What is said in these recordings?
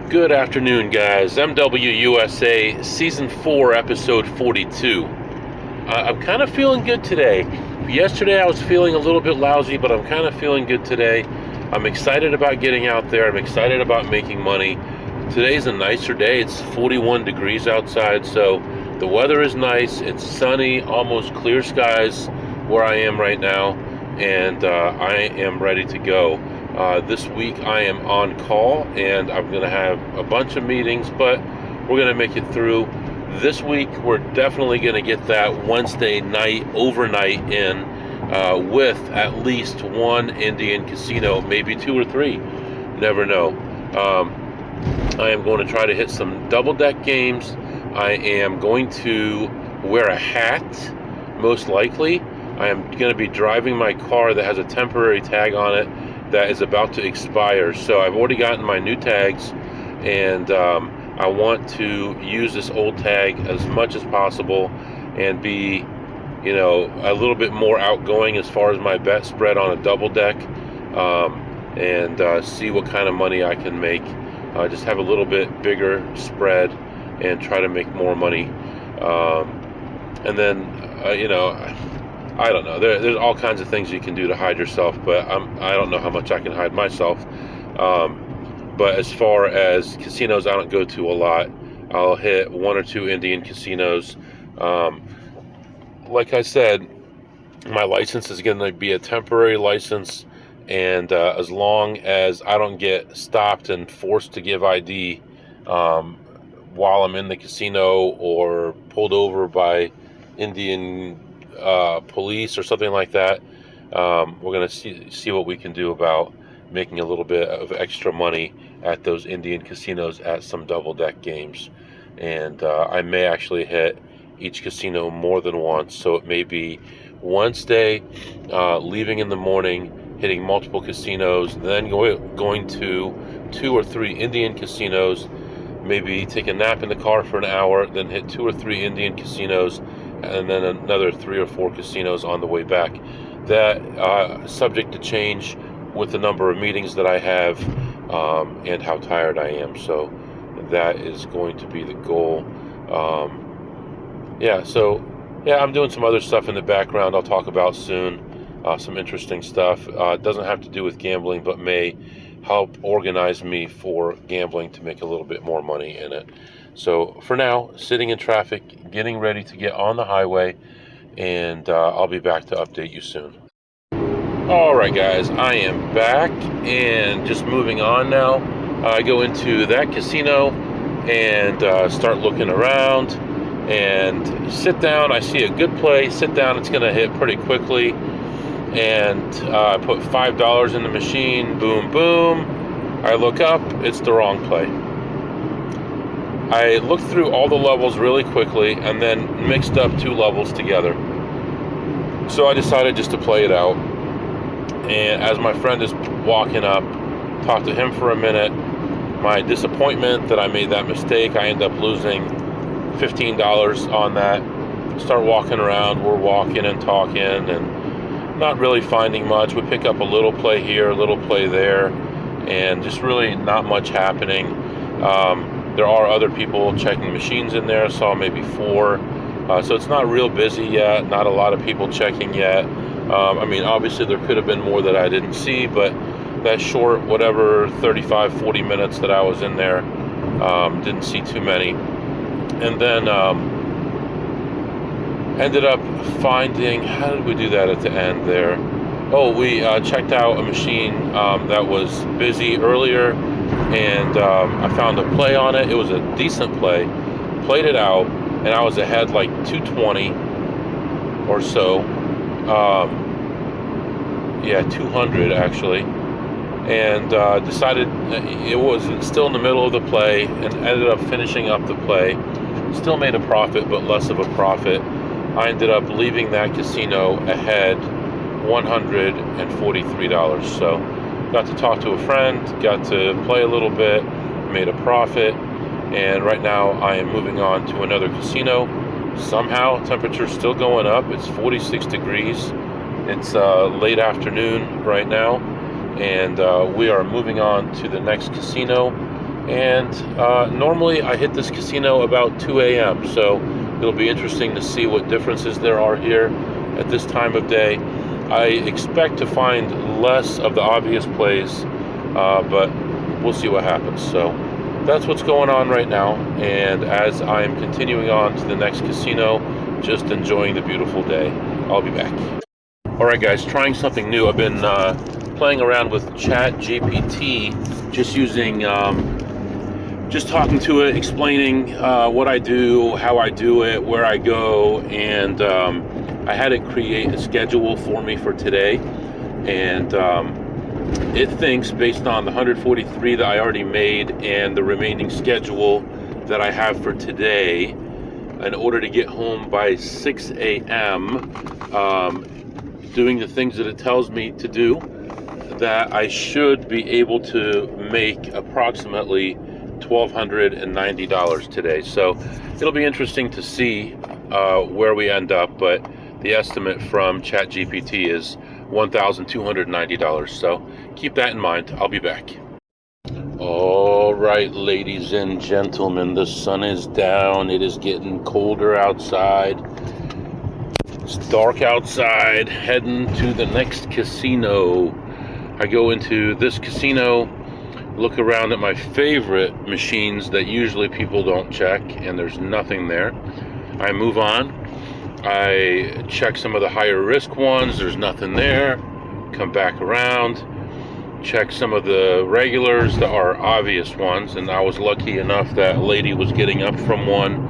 Good afternoon, guys. MWUSA Season 4, Episode 42. I'm kind of feeling good today. Yesterday I was feeling a little bit lousy, but I'm kind of feeling good today. I'm excited about getting out there. I'm excited about making money. Today's a nicer day. It's 41 degrees outside, so the weather is nice. It's sunny, almost clear skies where I am right now, and I am ready to go. This week I am on call, and I'm going to have a bunch of meetings, but we're going to make it through. This week we're definitely going to get that Wednesday night overnight in with at least one Indian casino, maybe two or three. Never know. I am going to try to hit some double-deck games. I am going to wear a hat, most likely. I am going to be driving my car that has a temporary tag on it that is about to expire. So I've already gotten my new tags, and I want to use this old tag as much as possible and be, a little bit more outgoing as far as my bet spread on a double deck, and see what kind of money I can make. Just have a little bit bigger spread and try to make more money. And then, I don't know. There's all kinds of things you can do to hide yourself, but I don't know how much I can hide myself. But as far as casinos, I don't go to a lot. I'll hit one or two Indian casinos. Like I said, my license is going to be a temporary license, and as long as I don't get stopped and forced to give ID while I'm in the casino or pulled over by Indian police or something like that, we're going to see what we can do about making a little bit of extra money at those Indian casinos at some double deck games. And I may actually hit each casino more than once, so it may be Wednesday, leaving in the morning, hitting multiple casinos, then going to two or three Indian casinos, maybe take a nap in the car for an hour, then hit two or three Indian casinos, and then another three or four casinos on the way back. That subject to change with the number of meetings that I have and how tired I am. So that is going to be the goal. I'm doing some other stuff in the background I'll talk about soon. Some interesting stuff. It doesn't have to do with gambling, but may help organize me for gambling to make a little bit more money in it. So for now, sitting in traffic, getting ready to get on the highway, and I'll be back to update you soon. Alright guys, I am back and just moving on now. I go into that casino and start looking around and sit down. I see a good play, sit down, it's going to hit pretty quickly, and I put $5 in the machine, boom, boom. I look up, it's the wrong play. I looked through all the levels really quickly and then mixed up two levels together. So I decided just to play it out. And as my friend is walking up, talked to him for a minute. My disappointment that I made that mistake, I end up losing $15 on that. Start walking around, we're walking and talking and not really finding much. We pick up a little play here, a little play there, and just really not much happening. There are other people checking machines in there, saw maybe four. So it's not real busy yet, not a lot of people checking yet. Obviously there could have been more that I didn't see, but that short, 35-40 minutes that I was in there, didn't see too many. And then ended up finding, how did we do that at the end there? Oh, we checked out a machine that was busy earlier, and I found a play on it. It was a decent play. Played it out, and I was ahead like 220 or so. 200 actually, and decided it was still in the middle of the play and ended up finishing up the play. Still made a profit, but less of a profit. I ended up leaving that casino ahead $143. So got to talk to a friend, got to play a little bit, made a profit, and right now I am moving on to another casino. Somehow temperature's still going up. It's 46 degrees. It's late afternoon right now, and we are moving on to the next casino, And normally I hit this casino about 2 a.m. So it'll be interesting to see what differences there are here at this time of day. I expect to find less of the obvious plays, but we'll see what happens. So that's what's going on right now. And as I'm continuing on to the next casino, just enjoying the beautiful day. I'll be back. All right, guys, trying something new. I've been playing around with Chat GPT, just using, just talking to it, explaining what I do, how I do it, where I go, and I had it create a schedule for me for today, and it thinks based on the 143 that I already made and the remaining schedule that I have for today, in order to get home by 6 a.m., doing the things that it tells me to do, that I should be able to make approximately $1,290 today. So it'll be interesting to see where we end up, but the estimate from ChatGPT is $1,290. So keep that in mind. I'll be back. All right, ladies and gentlemen, the sun is down. It is getting colder outside. It's dark outside. Heading to the next casino. I go into this casino, look around at my favorite machines that usually people don't check, and there's nothing there. I move on. I check some of the higher risk ones. There's nothing there. Come back around. Check some of the regulars that are obvious ones, and I was lucky enough that a lady was getting up from one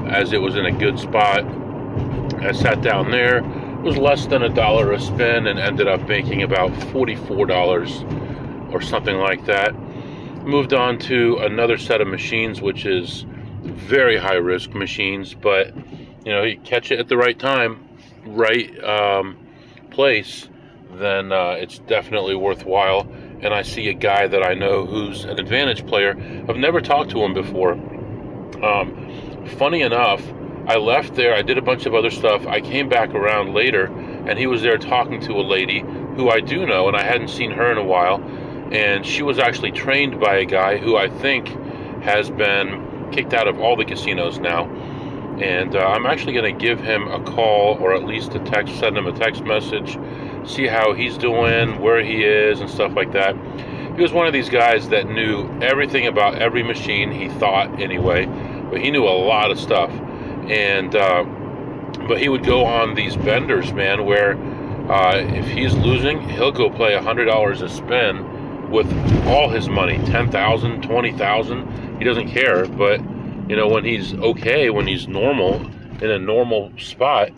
as it was in a good spot. I sat down there. It was less than $1 a spin and ended up making about $44 or something like that. Moved on to another set of machines, which is very high risk machines, but you catch it at the right time, right place, then it's definitely worthwhile. And I see a guy that I know who's an advantage player. I've never talked to him before. Funny enough, I left there, I did a bunch of other stuff. I came back around later, and he was there talking to a lady who I do know, and I hadn't seen her in a while. And she was actually trained by a guy who I think has been kicked out of all the casinos now. And I'm actually going to give him a call, or at least a text, send him a text message, see how he's doing, where he is, and stuff like that. He was one of these guys that knew everything about every machine, he thought anyway, but he knew a lot of stuff. And but he would go on these benders, man, where if he's losing, he'll go play $100 a spin with all his money, $10,000, $20,000. He doesn't care. But when he's okay, when he's normal, in a normal spot,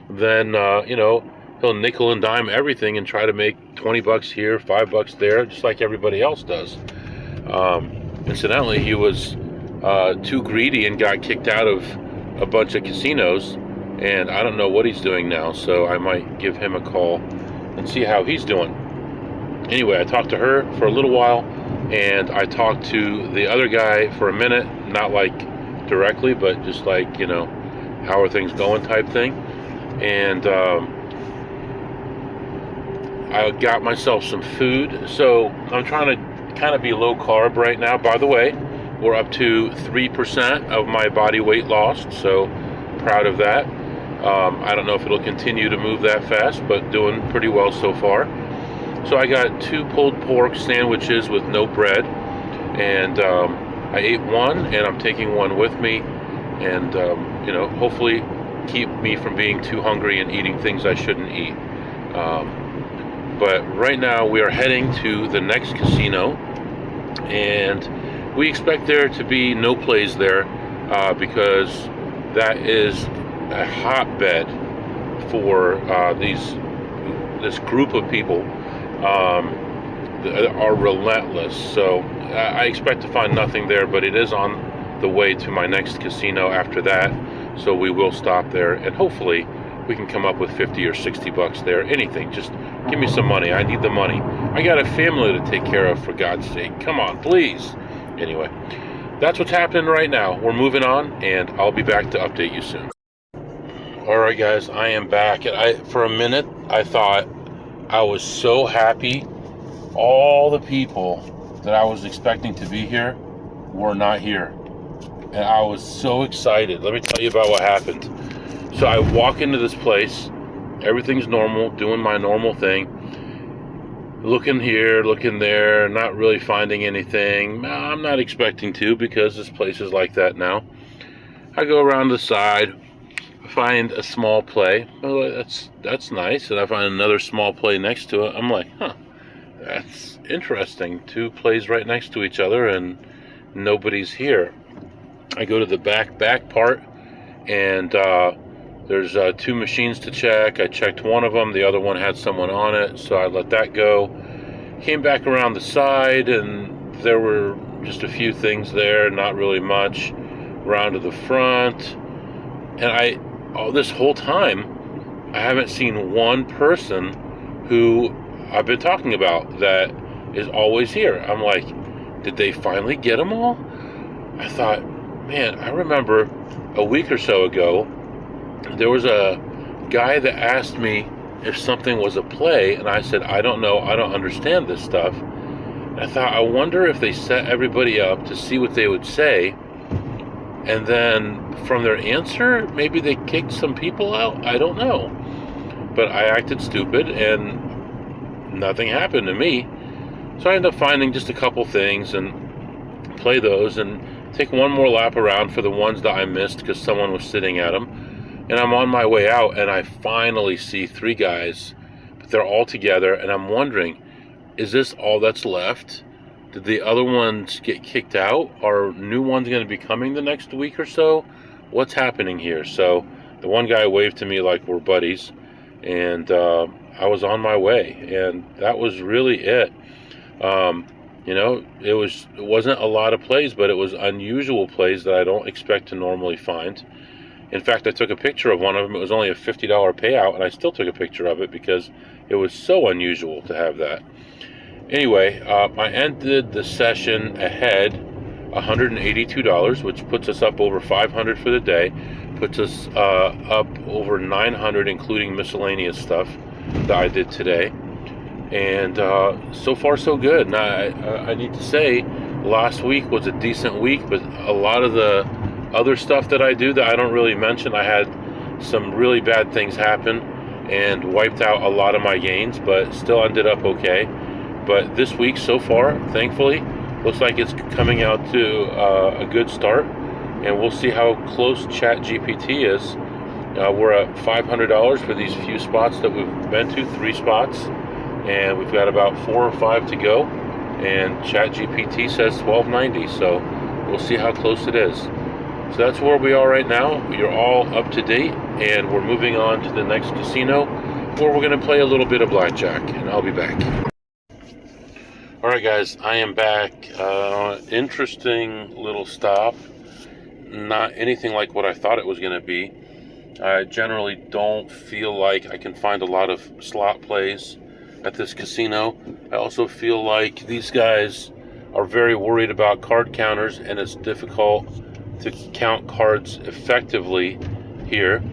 then he'll nickel and dime everything and try to make $20 here, $5 there, just like everybody else does. Incidentally, he was too greedy and got kicked out of a bunch of casinos, and I don't know what he's doing now, so I might give him a call and see how he's doing. Anyway, I talked to her for a little while, and I talked to the other guy for a minute, not like directly, but just like, how are things going type thing. And I got myself some food, so I'm trying to kind of be low carb right now. By the way, we're up to 3% of my body weight lost, so proud of that. I don't know if it'll continue to move that fast, but doing pretty well so far. So I got 2 pulled pork sandwiches with no bread, and I ate one, and I'm taking one with me, and hopefully keep me from being too hungry and eating things I shouldn't eat. But right now we are heading to the next casino, and we expect there to be no plays there because that is a hotbed for this group of people that are relentless. So I expect to find nothing there, but it is on the way to my next casino after that. So we will stop there, and hopefully we can come up with $50 or $60 there. Anything, just give me some money. I need the money. I got a family to take care of, for God's sake. Come on, please. Anyway, that's what's happening right now. We're moving on, and I'll be back to update you soon. All right, guys, I am back. And for a minute, I thought I was so happy. All the people that I was expecting to be here were not here. And I was so excited. Let me tell you about what happened. So I walk into this place, everything's normal, doing my normal thing. Looking here, looking there, not really finding anything. I'm not expecting to, because this place is like that now. I go around the side, find a small play. Oh, that's nice. And I find another small play next to it. I'm like, that's interesting. 2 plays right next to each other and nobody's here. I go to the back part, and there's 2 machines to check. I checked one of them. The other one had someone on it, so I let that go. Came back around the side, and there were just a few things there, not really much. Around to the front, and this whole time, I haven't seen one person who I've been talking about that is always here. I'm like, did they finally get them all? I thought, man, I remember a week or so ago, there was a guy that asked me if something was a play, and I said, I don't know, I don't understand this stuff. And I thought, I wonder if they set everybody up to see what they would say, and then from their answer, maybe they kicked some people out. I don't know. But I acted stupid, and nothing happened to me. So I ended up finding just a couple things and play those and take one more lap around for the ones that I missed because someone was sitting at them. And I'm on my way out, and I finally see 3 guys, but they're all together, and I'm wondering, is this all that's left? Did the other ones get kicked out? Are new ones going to be coming the next week or so? What's happening here? So the one guy waved to me like we're buddies, and I was on my way, and that was really it. It wasn't a lot of plays, but it was unusual plays that I don't expect to normally find. In fact, I took a picture of one of them. It was only a $50 payout, and I still took a picture of it because it was so unusual to have that. Anyway, I ended the session ahead $182, which puts us up over $500 for the day, puts us up over $900, including miscellaneous stuff that I did today. And so far, so good. Now, I need to say, last week was a decent week, but a lot of the other stuff that I do that I don't really mention, I had some really bad things happen and wiped out a lot of my gains, but still ended up okay. But this week so far, thankfully, looks like it's coming out to a good start, and we'll see how close ChatGPT is. We're at $500 for these few spots that we've been to, 3 spots, and we've got about 4 or 5 to go, and ChatGPT says $12.90, so we'll see how close it is. So that's where we are right now. You're all up to date, and we're moving on to the next casino, where we're going to play a little bit of blackjack, and I'll be back. Alright guys, I am back. Interesting little stop. Not anything like what I thought it was going to be. I generally don't feel like I can find a lot of slot plays at this casino. I also feel like these guys are very worried about card counters, and it's difficult to count cards effectively here.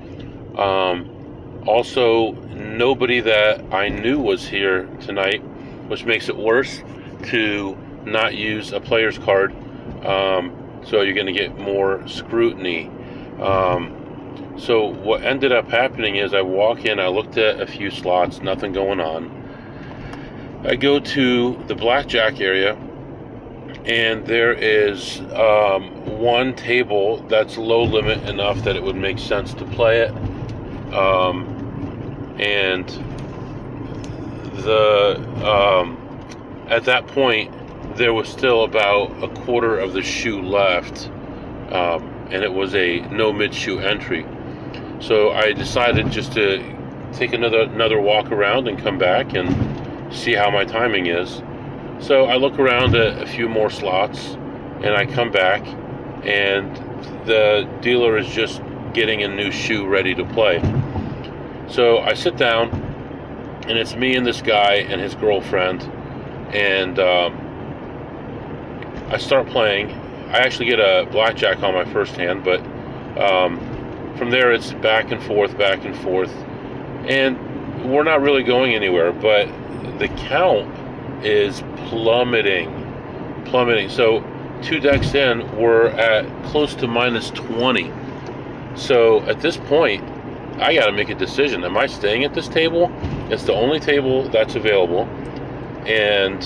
Also, nobody that I knew was here tonight, which makes it worse to not use a player's card. So you're going to get more scrutiny. So what ended up happening is I walk in, I looked at a few slots, nothing going on. I go to the blackjack area, and there is one table that's low limit enough that it would make sense to play it. And at that point, there was still about a quarter of the shoe left, and it was a no mid-shoe entry. So I decided just to take another walk around and come back and see how my timing is. So I look around at a few more slots, and I come back, and the dealer is just getting a new shoe ready to play. So I sit down, and it's me and this guy and his girlfriend, and I start playing. I actually get a blackjack on my first hand, but from there it's back and forth, and we're not really going anywhere, but the count is plummeting. plummeting. So 2 decks in, we're at close to minus 20. So at this point, I got to make a decision. Am I staying at this table? It's the only table that's available. And,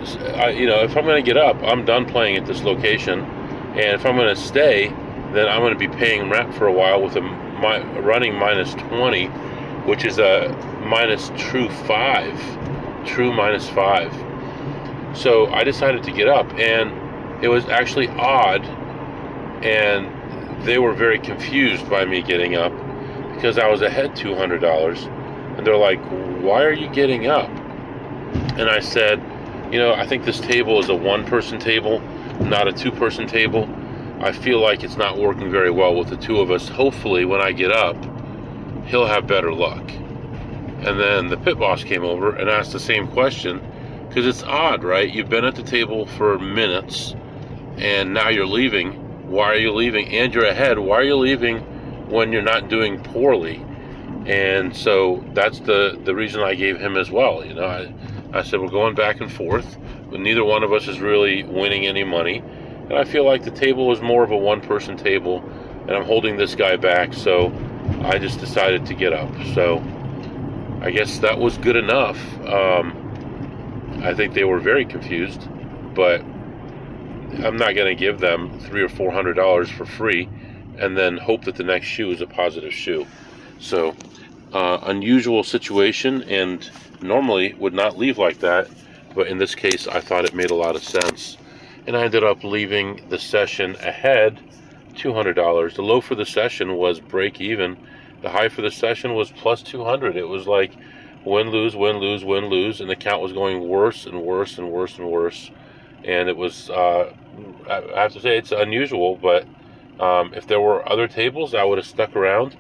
if I'm going to get up, I'm done playing at this location. And if I'm going to stay, then I'm going to be paying rent for a while with running minus 20, which is a minus true minus 5. So I decided to get up, and it was actually odd, and they were very confused by me getting up because I was ahead $200, and they're like, "Why are you getting up?" And I said, I think this table is a one-person table, not a two-person table. I feel like it's not working very well with the two of us. Hopefully, when I get up, he'll have better luck. And then the pit boss came over and asked the same question, because it's odd, right? You've been at the table for minutes, and now you're leaving. Why are you leaving? And you're ahead. Why are you leaving when you're not doing poorly? And so that's the reason I gave him as well. I said, we're going back and forth, but neither one of us is really winning any money. And I feel like the table is more of a one-person table, and I'm holding this guy back, so I just decided to get up. So I guess that was good enough. I think they were very confused, but I'm not going to give them $300 or $400 for free and then hope that the next shoe is a positive shoe. So unusual situation, and normally would not leave like that, but in this case I thought it made a lot of sense, and I ended up leaving the session ahead $200. The low for the session was break even. The high for the session was plus 200. It was like win, lose, win, lose, win, lose, and the count was going worse and worse and worse and worse. And it was, I have to say, it's unusual, but if there were other tables, I would have stuck around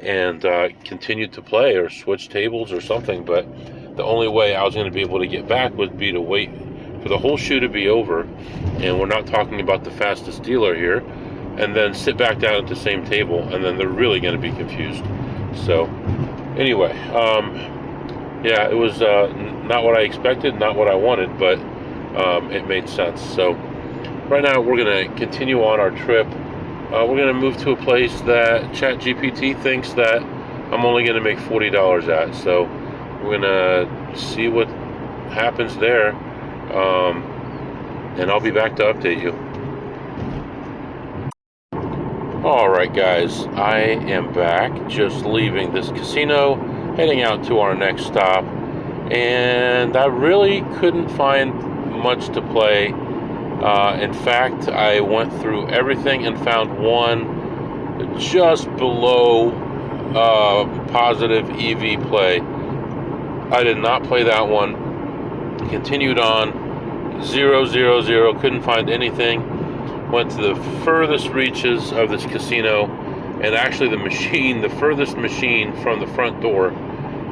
and continued to play or switch tables or something. But the only way I was going to be able to get back would be to wait for the whole shoe to be over, and we're not talking about the fastest dealer here, and then sit back down at the same table, and then they're really going to be confused. So anyway, yeah, it was not what I expected, not what I wanted, but it made sense. So right now we're going to continue on our trip. We're going to move to a place that ChatGPT thinks that I'm only going to make $40 at. So we're going to see what happens there, and I'll be back to update you. Alright guys, I am back, just leaving this casino, heading out to our next stop, and I really couldn't find much to play. In fact, I went through everything and found one just below positive EV play. I did not play that one. Continued on, 0, 0, 0, couldn't find anything. Went to the furthest reaches of this casino, and actually the furthest machine from the front door,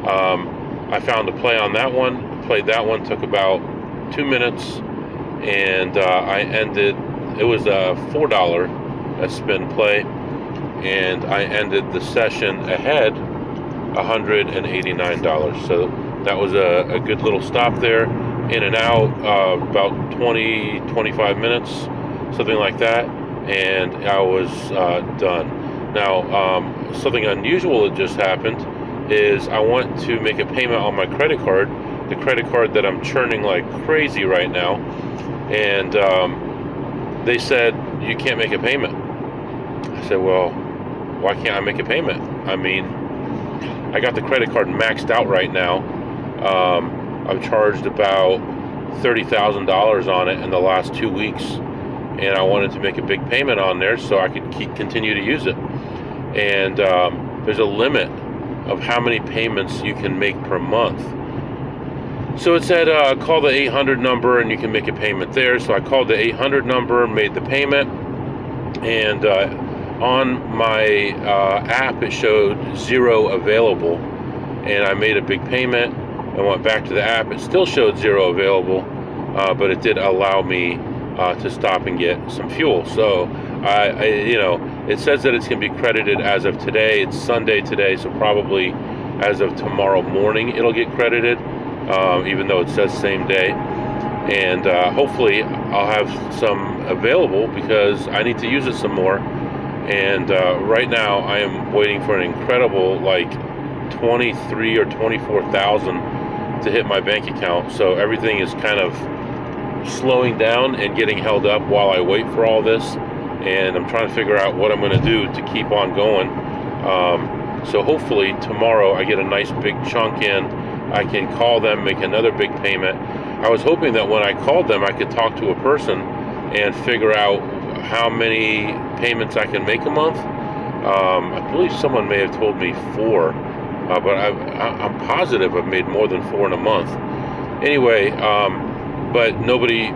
I found a play on that one. Played that one, took about 2 minutes, and I ended, it was a $4 a spin play, and I ended the session ahead $189. So that was a good little stop there, in and out, about 20-25 minutes, something like that, and I was done. Now, something unusual that just happened is I went to make a payment on my credit card, the credit card that I'm churning like crazy right now, and they said, you can't make a payment. I said, well, why can't I make a payment? I mean, I got the credit card maxed out right now. I've charged about $30,000 on it in the last 2 weeks, and I wanted to make a big payment on there so I could continue to use it. And there's a limit of how many payments you can make per month. So it said call the 800 number and you can make a payment there. So I called the 800 number, made the payment, and on my app it showed 0 available, and I made a big payment and went back to the app. It still showed 0 available, but it did allow me to stop and get some fuel. So it says that it's going to be credited as of today. It's Sunday today, so probably as of tomorrow morning it'll get credited, even though it says same day. and hopefully I'll have some available because I need to use it some more. And right now I am waiting for an incredible, like 23 or 24,000 to hit my bank account. So everything is kind of slowing down and getting held up while I wait for all this. And I'm trying to figure out what I'm going to do to keep on going. So hopefully tomorrow I get a nice big chunk in. I can call them, make another big payment. I was hoping that when I called them, I could talk to a person and figure out how many payments I can make a month. I believe someone may have told me 4, but I'm positive I've made more than 4 in a month. Anyway, but nobody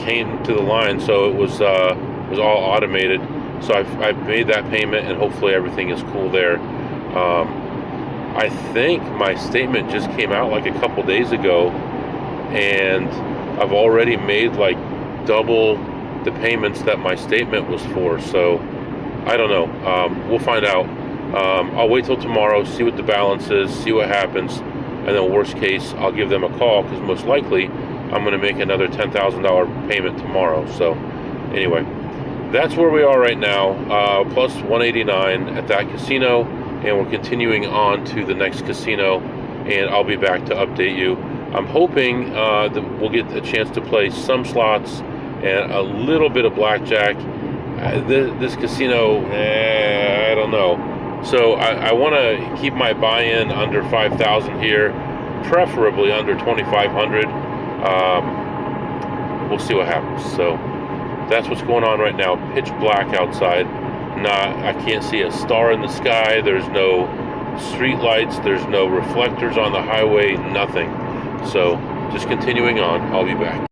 came to the line, so it was all automated. So I've made that payment, and hopefully everything is cool there. I think my statement just came out like a couple days ago, and I've already made like double the payments that my statement was for. So I don't know. We'll find out. I'll wait till tomorrow, see what the balance is, see what happens, and then worst case, I'll give them a call, because most likely I'm going to make another $10,000 payment tomorrow. So anyway, that's where we are right now, plus 189 at that casino, and we're continuing on to the next casino, and I'll be back to update you. I'm hoping that we'll get a chance to play some slots and a little bit of blackjack. This casino, I don't know. So I want to keep my buy-in under 5,000 here, preferably under 2,500. We'll see what happens. So that's what's going on right now. Pitch black outside. I can't see a star in the sky. There's no street lights. There's no reflectors on the highway. Nothing. So just continuing on. I'll be back.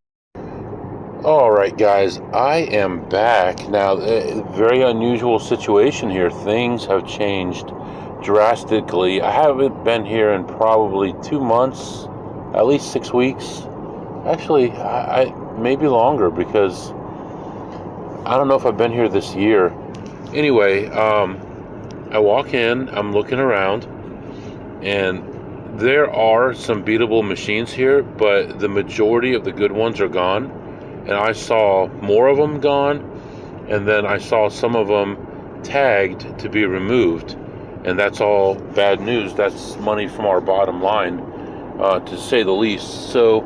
All right, guys, I am back. Now, very unusual situation here. Things have changed drastically. I haven't been here in probably 2 months, at least 6 weeks. Actually, I maybe longer, because I don't know if I've been here this year. Anyway, I walk in, I'm looking around, and there are some beatable machines here, but the majority of the good ones are gone. And I saw more of them gone, and then I saw some of them tagged to be removed. And that's all bad news. That's money from our bottom line, to say the least. So,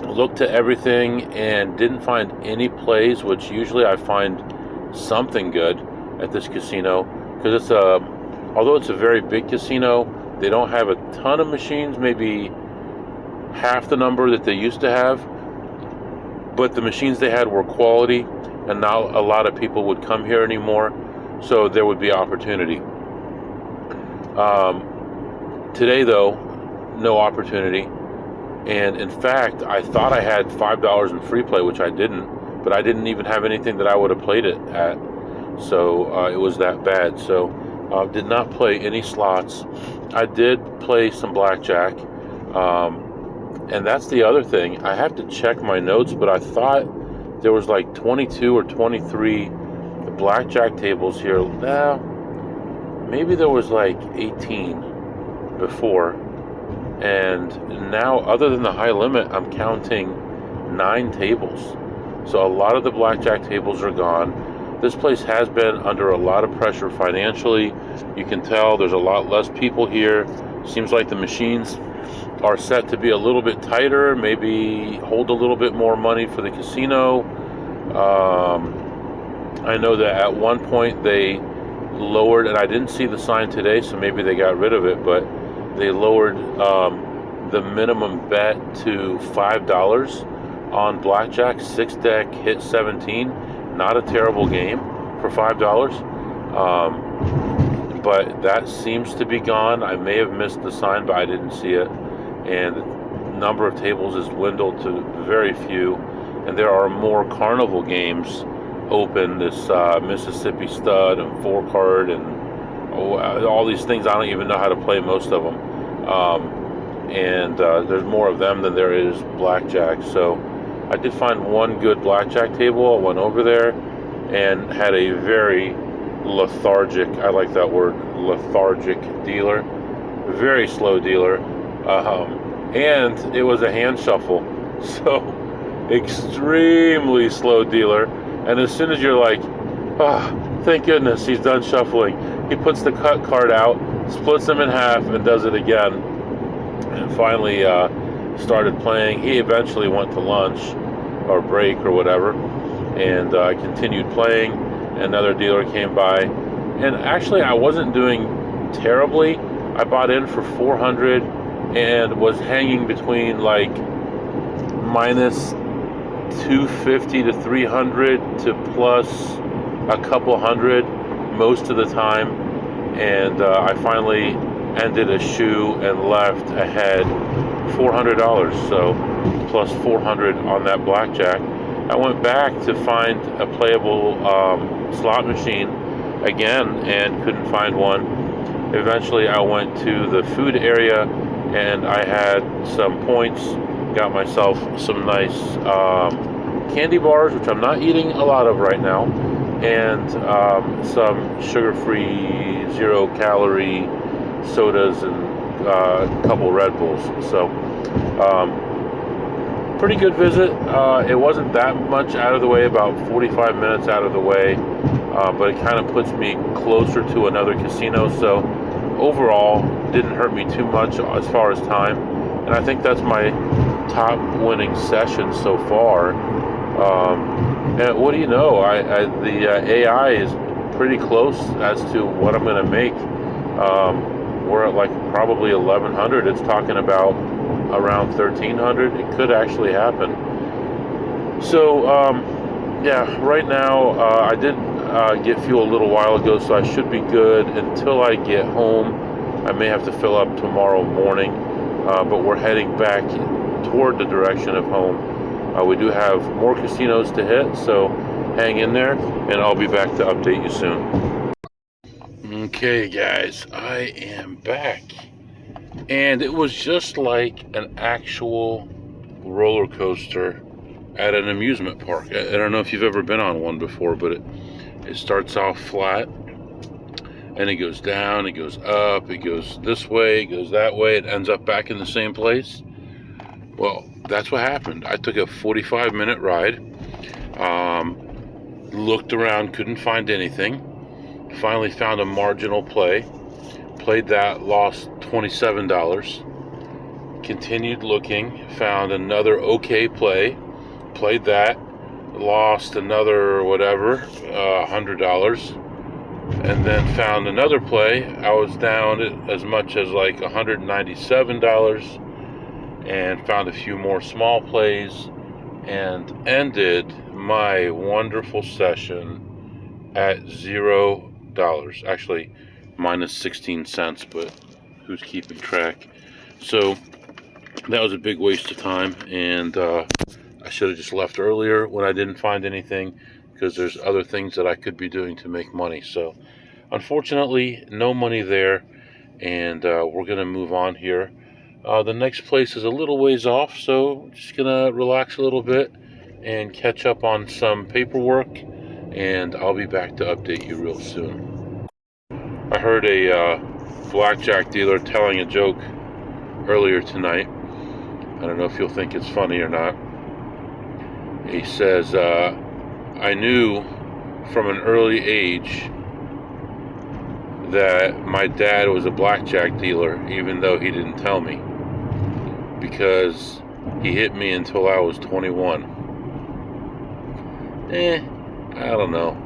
looked to everything and didn't find any plays, which usually I find something good at this casino, because although it's a very big casino, they don't have a ton of machines, maybe half the number that they used to have. But the machines they had were quality, and not a lot of people would come here anymore, so there would be opportunity. Today, though, no opportunity. And in fact, I thought I had $5 in free play, which I didn't, but I didn't even have anything that I would have played it at. So it was that bad. So did not play any slots. I did play some blackjack. And that's the other thing. I have to check my notes, but I thought there was like 22 or 23 blackjack tables here. Maybe there was like 18 before. And now, other than the high limit, I'm counting 9 tables. So a lot of the blackjack tables are gone. This place has been under a lot of pressure financially. You can tell there's a lot less people here. Seems like the machines are set to be a little bit tighter, maybe hold a little bit more money for the casino. I know that at one point they lowered, and I didn't see the sign today, so maybe they got rid of it, but they lowered the minimum bet to $5 on blackjack. 6 deck, hit 17. Not a terrible game for $5. But that seems to be gone. I may have missed the sign, but I didn't see it. And the number of tables is dwindled to very few. And there are more carnival games open. This Mississippi Stud and 4-card and all these things. I don't even know how to play most of them. And there's more of them than there is blackjack. So I did find one good blackjack table. I went over there and had a very lethargic, I like that word, lethargic dealer. Very slow dealer. And it was a hand shuffle. So, extremely slow dealer. And as soon as you're like, ah, thank goodness he's done shuffling, he puts the cut card out, splits them in half, and does it again. And finally started playing. He eventually went to lunch or break or whatever, and I continued playing. Another dealer came by, and actually I wasn't doing terribly. I bought in for 400 and was hanging between like minus 250 to 300 to plus a couple hundred most of the time, and I finally ended a shoe and left ahead $400, so plus 400 on that blackjack. I went back to find a playable slot machine again and couldn't find one. Eventually I went to the food area and I had some points, got myself some nice candy bars, which I'm not eating a lot of right now, and some sugar-free, zero-calorie sodas and a couple Red Bulls. So pretty good visit. It wasn't that much out of the way, about 45 minutes out of the way, but it kind of puts me closer to another casino, so overall didn't hurt me too much as far as time, and I think that's my top winning session so far. And what do you know, the AI is pretty close as to what I'm going to make. We're at like probably 1100. It's talking about around 1300. It could actually happen. So yeah, right now I did get fuel a little while ago, so I should be good until I get home. I may have to fill up tomorrow morning, but we're heading back toward the direction of home. We do have more casinos to hit, so hang in there, and I'll be back to update you soon. Okay, guys, I am back, and it was just like an actual roller coaster at an amusement park. I don't know if you've ever been on one before, but it starts off flat, and it goes down, it goes up, it goes this way, it goes that way, it ends up back in the same place. Well, that's what happened. I took a 45-minute ride, looked around, couldn't find anything. Finally found a marginal play. Played that, lost $27. Continued looking, found another okay play. Played that, lost another whatever, $100. And then found another play. I was down as much as like $197. And found a few more small plays and ended my wonderful session at $0. Actually, minus 16 cents, but who's keeping track? So that was a big waste of time, and I should have just left earlier when I didn't find anything, because there's other things that I could be doing to make money. So unfortunately, no money there, and we're going to move on here. The next place is a little ways off, so just gonna relax a little bit and catch up on some paperwork, and I'll be back to update you real soon. I heard a blackjack dealer telling a joke earlier tonight. I don't know if you'll think it's funny or not. He says, I knew from an early age that my dad was a blackjack dealer, even though he didn't tell me, because he hit me until I was 21. I don't know.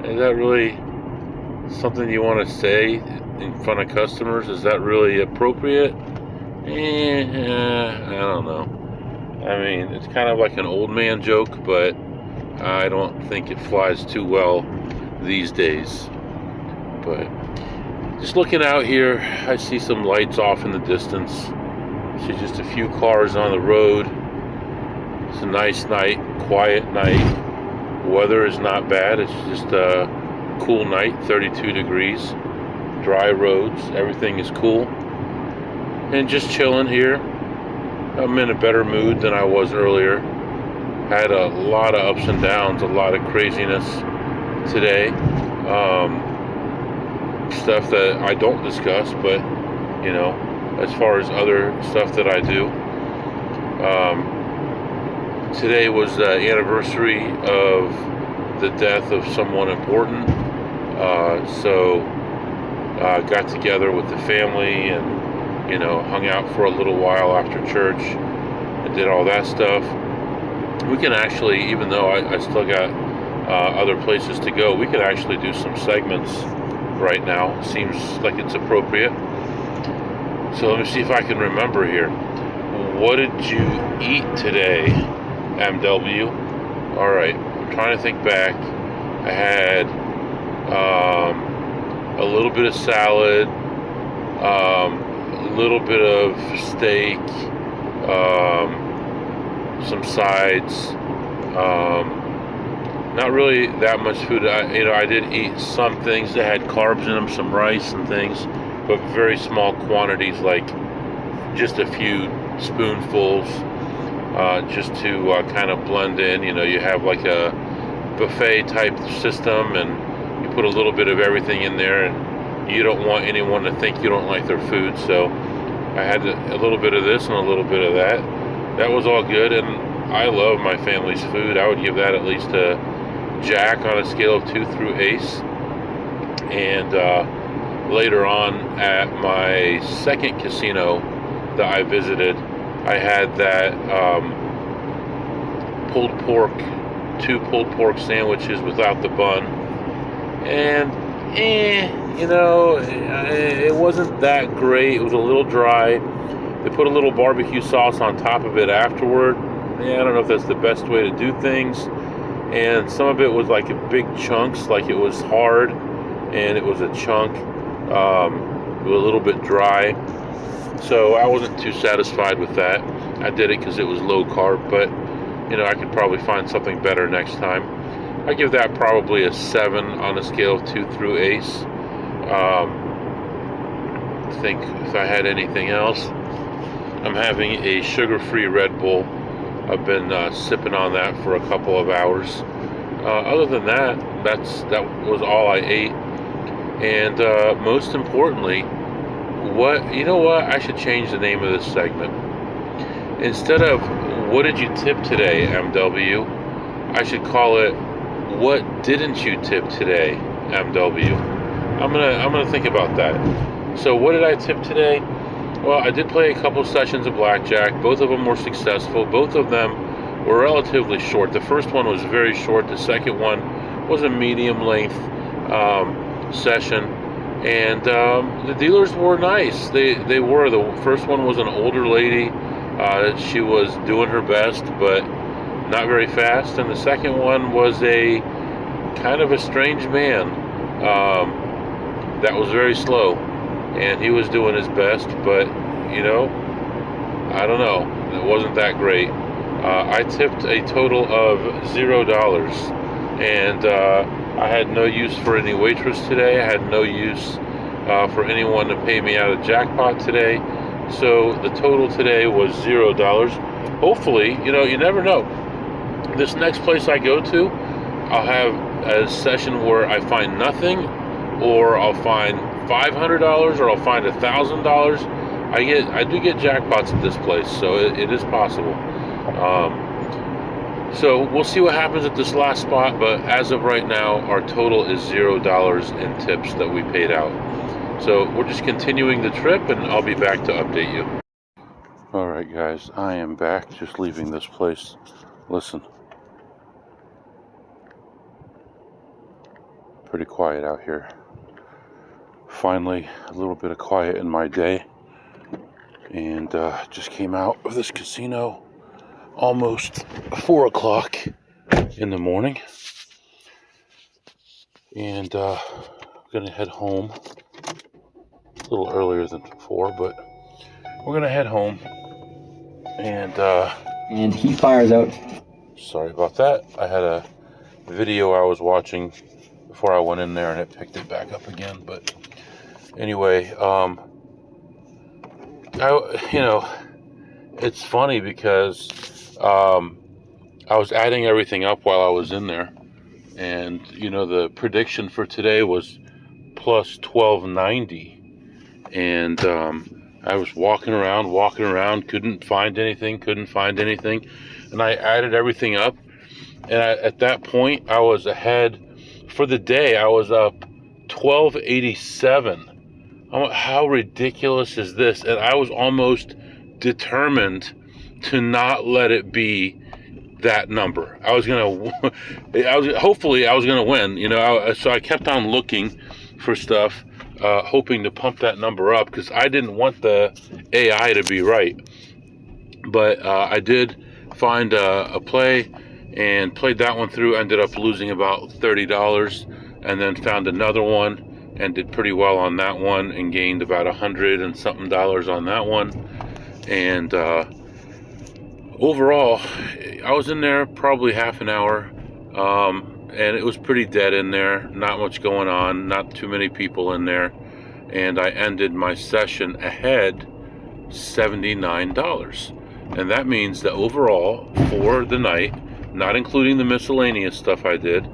Is that really something you want to say in front of customers? Is that really appropriate? I don't know. I mean, it's kind of like an old man joke, but I don't think it flies too well these days. But just looking out here, I see some lights off in the distance. See just a few cars on the road. It's a nice night, quiet night. Weather is not bad. It's just a cool night, 32 degrees. Dry roads, everything is cool. And just chilling here. I'm in a better mood than I was earlier. Had a lot of ups and downs, a lot of craziness today. Stuff that I don't discuss, but as far as other stuff that I do, Today was the anniversary of the death of someone important. So got together with the family and, hung out for a little while after church and did all that stuff. We can actually, even though I still got other places to go, we could actually do some segments right now. Seems like it's appropriate. So let me see if I can remember here. What did you eat today, MW? All right, I'm trying to think back. I had a little bit of salad, a little bit of steak, some sides. Not really that much food. I did eat some things that had carbs in them, some rice and things, but very small quantities, like just a few spoonfuls, just to kind of blend in. You have like a buffet type system, and you put a little bit of everything in there, and you don't want anyone to think you don't like their food. So I had a little bit of this and a little bit of that. That was all good, and I love my family's food. I would give that at least a Jack on a scale of 2 through Ace. And later on at my second casino that I visited, I had that two pulled pork sandwiches without the bun, and it wasn't that great. It was a little dry. They put a little barbecue sauce on top of it afterward. I don't know if that's the best way to do things. And some of it was like big chunks, like it was hard, and it was a chunk. It was a little bit dry. So I wasn't too satisfied with that. I did it because it was low carb, but I could probably find something better next time. I give that probably a 7 on a scale of 2 through Ace. Think if I had anything else. I'm having a sugar-free Red Bull. I've been sipping on that for a couple of hours. Other than that, that was all I ate. And most importantly, I should change the name of this segment. Instead of what did you tip today, MW, I should call it what didn't you tip today, MW. I'm gonna think about that. So what did I tip today? Well, I did play a couple sessions of blackjack. Both of them were successful. Both of them were relatively short. The first one was very short. The second one was a medium length session. And the dealers were nice. They were. The first one was an older lady. She was doing her best, but not very fast. And the second one was a kind of a strange man that was very slow. And he was doing his best, but, I don't know. It wasn't that great. I tipped a total of $0. And I had no use for any waitress today. I had no use for anyone to pay me out of jackpot today. So the total today was $0. Hopefully, you never know. This next place I go to, I'll have a session where I find nothing, or I'll find $500, or I'll find $1,000. I do get jackpots at this place, so it is possible. So we'll see what happens at this last spot, but as of right now, our total is $0 in tips that we paid out. So we're just continuing the trip, and I'll be back to update you. All right, guys, I am back, just leaving this place. Listen. Pretty quiet out here. Finally, a little bit of quiet in my day. And just came out of this casino almost 4 o'clock in the morning. And I'm going to head home a little earlier than 4, but we're going to head home. And he fires out. Sorry about that. I had a video I was watching before I went in there, and it picked it back up again. But anyway, it's funny because I was adding everything up while I was in there, and the prediction for today was plus 1290, and I was walking around, couldn't find anything. and I added everything up. And at that point, I was ahead for the day. I was up 1287. I'm like, how ridiculous is this? And I was almost determined to not let it be that number. Hopefully I was gonna win. So I kept on looking for stuff, hoping to pump that number up because I didn't want the AI to be right. But I did find a play and played that one through. Ended up losing about $30, and then found another one and did pretty well on that one and gained about $100 and something on that one. And overall, I was in there probably half an hour, and it was pretty dead in there. Not much going on, not too many people in there, and I ended my session ahead $79. And that means that overall for the night, not including the miscellaneous stuff I did,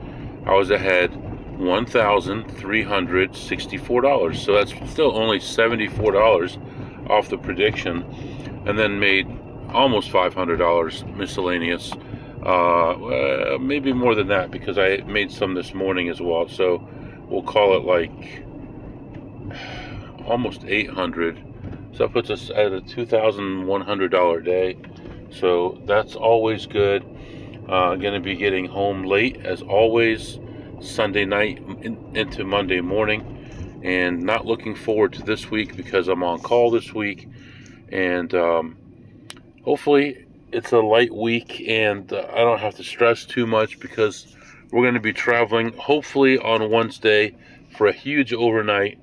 I was ahead $1,364. So that's still only $74 off the prediction, and then made almost $500 miscellaneous. Maybe more than that because I made some this morning as well. So we'll call it like almost 800. So that puts us at a $2,100 day. So that's always good. Going to be getting home late as always, Sunday night into Monday morning, and not looking forward to this week because I'm on call this week, and hopefully it's a light week and I don't have to stress too much because we're going to be traveling hopefully on Wednesday for a huge overnight,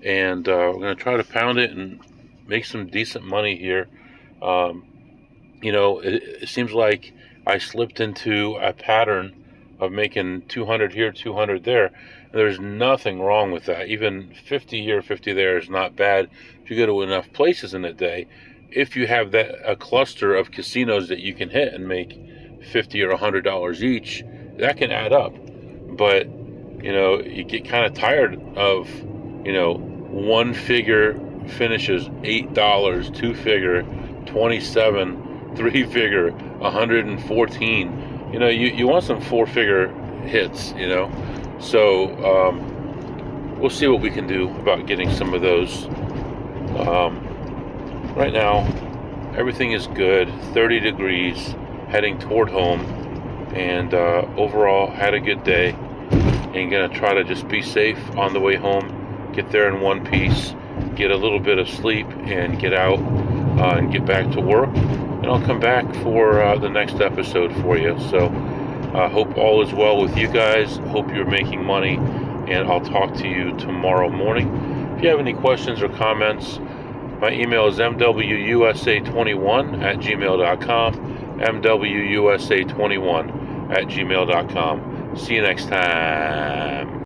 and we're going to try to pound it and make some decent money here. It seems like I slipped into a pattern of making 200 here, 200 there. There's nothing wrong with that. Even 50 here, 50 there is not bad if you go to enough places in a day. If you have a cluster of casinos that you can hit and make $50 or $100 each, that can add up. But you get kind of tired of one figure finishes $8, two figure 27, three figure 114. You want some four-figure hits, So we'll see what we can do about getting some of those. Right now, everything is good. 30 degrees, heading toward home, and overall had a good day. And gonna try to just be safe on the way home. Get there in one piece, get a little bit of sleep, and get out and get back to work. And I'll come back for the next episode for you. So I hope all is well with you guys. Hope you're making money, and I'll talk to you tomorrow morning. If you have any questions or comments, my email is mwusa21@gmail.com, mwusa21@gmail.com. See you next time.